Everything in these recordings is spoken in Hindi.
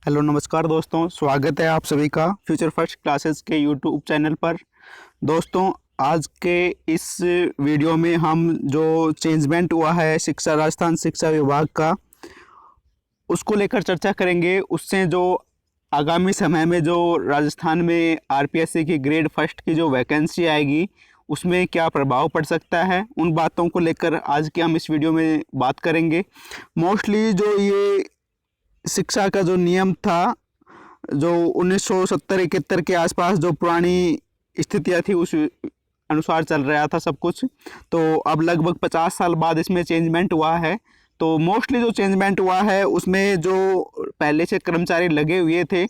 हेलो नमस्कार दोस्तों, स्वागत है आप सभी का फ्यूचर फर्स्ट क्लासेस के यूट्यूब चैनल पर। दोस्तों, आज के इस वीडियो में हम जो चेंजमेंट हुआ है शिक्षा राजस्थान शिक्षा विभाग का, उसको लेकर चर्चा करेंगे। उससे जो आगामी समय में जो राजस्थान में आरपीएससी की ग्रेड फर्स्ट की जो वैकेंसी आएगी उसमें क्या प्रभाव पड़ सकता है, उन बातों को लेकर आज के हम इस वीडियो में बात करेंगे। मोस्टली जो ये शिक्षा का जो नियम था, जो 1970-71 के आसपास जो पुरानी स्थितियाँ थी उस अनुसार चल रहा था सब कुछ। तो अब लगभग 50 साल बाद इसमें चेंजमेंट हुआ है। तो मोस्टली जो चेंजमेंट हुआ है उसमें जो पहले से कर्मचारी लगे हुए थे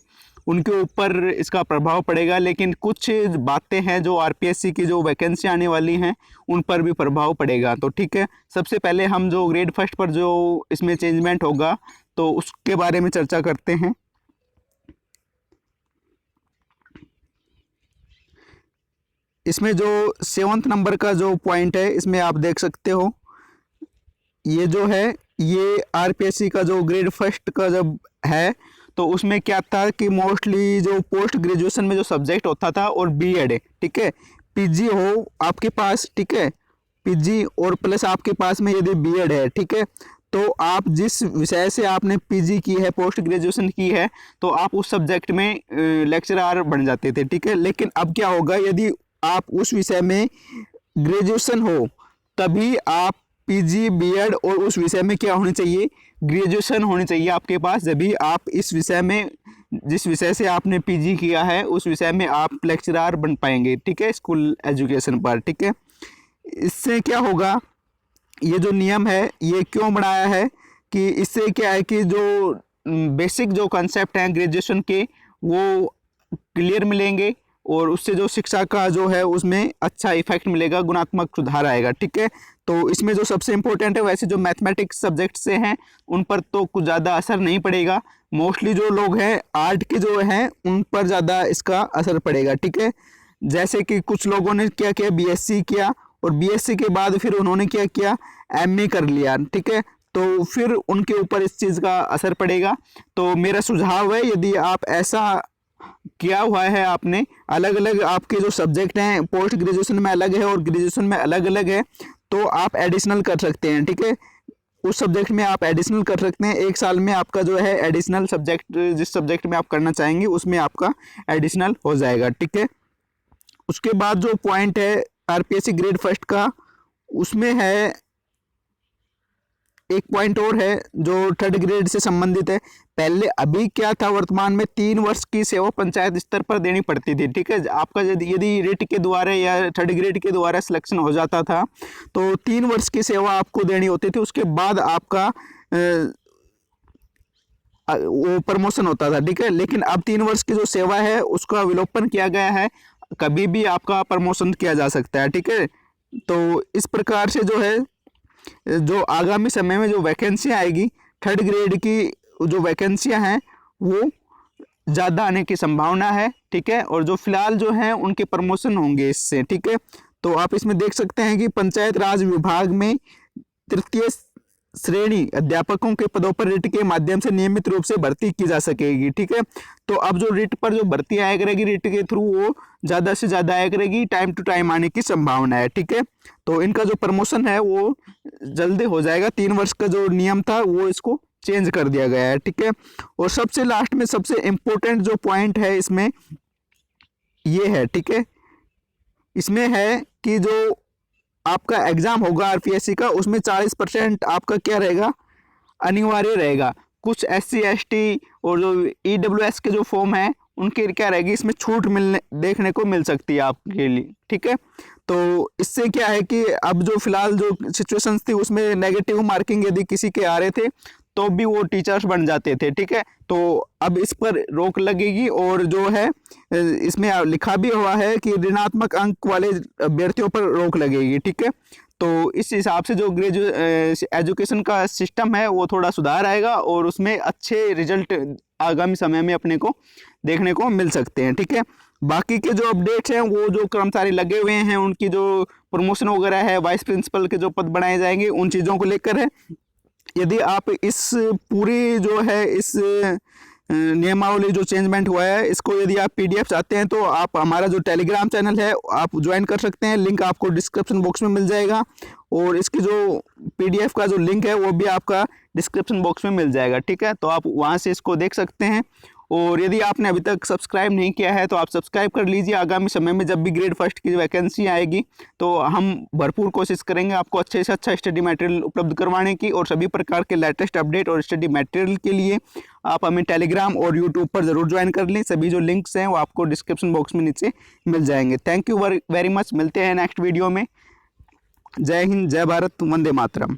उनके ऊपर इसका प्रभाव पड़ेगा, लेकिन कुछ बातें हैं जो आरपीएससी की जो वैकेंसी आने वाली हैं उन पर भी प्रभाव पड़ेगा। तो ठीक है, सबसे पहले हम जो ग्रेड फर्स्ट पर जो इसमें चेंजमेंट होगा तो उसके बारे में चर्चा करते हैं। इसमें जो 7th नंबर का जो पॉइंट है इसमें आप देख सकते हो, ये जो है ये आरपीएससी का जो ग्रेड फर्स्ट का जब है तो उसमें क्या था कि मोस्टली जो पोस्ट ग्रेजुएशन में जो सब्जेक्ट होता था और बीएड है, ठीक है, पीजी हो आपके पास, ठीक है, पीजी और प्लस आपके पास में यदि बीएड है, ठीक है, तो आप जिस विषय से आपने पीजी की है, पोस्ट ग्रेजुएशन की है, तो आप उस सब्जेक्ट में लेक्चरर बन जाते थे, ठीक है। लेकिन अब क्या होगा, यदि आप उस विषय में ग्रेजुएशन हो तभी आप पीजी बीएड और उस विषय में क्या होनी चाहिए, ग्रेजुएशन होनी चाहिए आपके पास, जब भी आप इस विषय में जिस विषय से आपने पीजी किया है उस विषय में आप लेक्चरर बन पाएंगे, ठीक है, स्कूल एजुकेशन पर, ठीक है। इससे क्या होगा, ये जो नियम है ये क्यों बनाया है कि इससे क्या है कि जो बेसिक जो कंसेप्ट हैं ग्रेजुएशन के वो क्लियर मिलेंगे और उससे जो शिक्षा का जो है उसमें अच्छा इफेक्ट मिलेगा, गुणात्मक सुधार आएगा, ठीक है। तो इसमें जो सबसे इम्पोर्टेंट है, वैसे जो मैथमेटिक्स सब्जेक्ट से हैं उन पर तो कुछ ज़्यादा असर नहीं पड़ेगा। मोस्टली जो लोग हैं आर्ट के जो हैं उन पर ज़्यादा इसका असर पड़ेगा, ठीक है। जैसे कि कुछ लोगों ने क्या किया, बीएससी किया और बीएससी के बाद फिर उन्होंने क्या किया, एमए कर लिया, ठीक है, तो फिर उनके ऊपर इस चीज़ का असर पड़ेगा। तो मेरा सुझाव है, यदि आप ऐसा किया हुआ है, आपने अलग अलग आपके जो सब्जेक्ट हैं पोस्ट ग्रेजुएशन में अलग है और ग्रेजुएशन में अलग अलग है, तो आप एडिशनल कर सकते हैं, ठीक है, उस सब्जेक्ट में आप एडिशनल कर सकते हैं। एक साल में आपका जो है एडिशनल सब्जेक्ट, जिस सब्जेक्ट में आप करना चाहेंगे उसमें आपका एडिशनल हो जाएगा, ठीक है। उसके बाद जो पॉइंट है आरपीएससी ग्रेड फर्स्ट का, उसमें है एक पॉइंट और है जो थर्ड ग्रेड से संबंधित है। पहले अभी क्या था, वर्तमान में 3 वर्ष की सेवा पंचायत स्तर पर देनी पड़ती थी, ठीक है। आपका यदि रिट के द्वारा या थर्ड ग्रेड के द्वारा सिलेक्शन हो जाता था तो 3 वर्ष की सेवा आपको देनी होती थी, उसके बाद आपका वो प्रमोशन होता था, ठीक है। लेकिन अब 3 वर्ष की जो सेवा है उसका विलोपन किया गया है, कभी भी आपका प्रमोशन किया जा सकता है, ठीक है। तो इस प्रकार से जो है जो आगामी समय में जो वैकेंसी आएगी थर्ड ग्रेड की जो वैकेंसियां हैं वो ज़्यादा आने की संभावना है, ठीक है। और जो फिलहाल जो हैं उनके प्रमोशन होंगे इससे, ठीक है। तो आप इसमें देख सकते हैं कि पंचायत राज विभाग में तृतीय श्रेणी अध्यापकों के पदों पर रिट के माध्यम से नियमित रूप से भर्ती की जा सकेगी, ठीक है। तो अब जो रिट पर जो भर्ती आया करेगी रिट के थ्रू वो ज़्यादा से ज़्यादा आया करेगी, टाइम टू टाइम आने की संभावना है, ठीक है। तो इनका जो प्रमोशन है वो जल्दी हो जाएगा, 3 वर्ष का जो नियम था वो इसको चेंज कर दिया गया है, ठीक है। और सबसे लास्ट में सबसे इम्पोर्टेंट जो पॉइंट है इसमें ये है, ठीक है, इसमें है कि जो आपका एग्जाम होगा आरपीएससी का उसमें 40% आपका क्या रहेगा, अनिवार्य रहेगा। कुछ एससी एसटी और जो ईडब्ल्यूएस के जो फॉर्म हैं उनके क्या रहेगी, इसमें छूट मिलने देखने को मिल सकती है आपके लिए, ठीक है। तो इससे क्या है कि अब जो फिलहाल जो सिचुएशंस थी उसमें नेगेटिव मार्किंग यदि किसी के आ रहे थे तो भी वो टीचर्स बन जाते थे, ठीक है। तो अब इस पर रोक लगेगी और जो है इसमें लिखा भी हुआ है कि ऋणात्मक अंक वाले अभ्यर्थियों पर रोक लगेगी, ठीक है। तो इस हिसाब से जो एजुकेशन का सिस्टम है वो थोड़ा सुधार आएगा और उसमें अच्छे रिजल्ट आगामी समय में अपने को देखने को मिल सकते हैं, ठीक है। बाकी के जो अपडेट्स हैं वो जो कर्मचारी लगे हुए हैं उनकी जो प्रमोशन वगैरह है, वाइस प्रिंसिपल के जो पद बनाए जाएंगे उन चीज़ों को लेकर है। यदि आप इस पूरी जो है इस नियमावली जो चेंजमेंट हुआ है, इसको यदि आप पीडीएफ चाहते हैं तो आप हमारा जो टेलीग्राम चैनल है आप ज्वाइन कर सकते हैं, लिंक आपको डिस्क्रिप्शन बॉक्स में मिल जाएगा। और इसकी जो पीडीएफ का जो लिंक है वो भी आपका डिस्क्रिप्शन बॉक्स में मिल जाएगा, ठीक है। तो आप वहाँ से इसको देख सकते हैं। और यदि आपने अभी तक सब्सक्राइब नहीं किया है तो आप सब्सक्राइब कर लीजिए। आगामी समय में जब भी ग्रेड फर्स्ट की वैकेंसी आएगी तो हम भरपूर कोशिश करेंगे आपको अच्छे से अच्छा स्टडी मटेरियल उपलब्ध करवाने की। और सभी प्रकार के लेटेस्ट अपडेट और स्टडी मटेरियल के लिए आप हमें टेलीग्राम और यूट्यूब पर ज़रूर ज्वाइन कर लें। सभी जो लिंक्स हैं वो आपको डिस्क्रिप्शन बॉक्स में नीचे मिल जाएंगे। Thank you very much. मिलते हैं नेक्स्ट वीडियो में। जय हिंद, जय भारत, वंदे मातरम।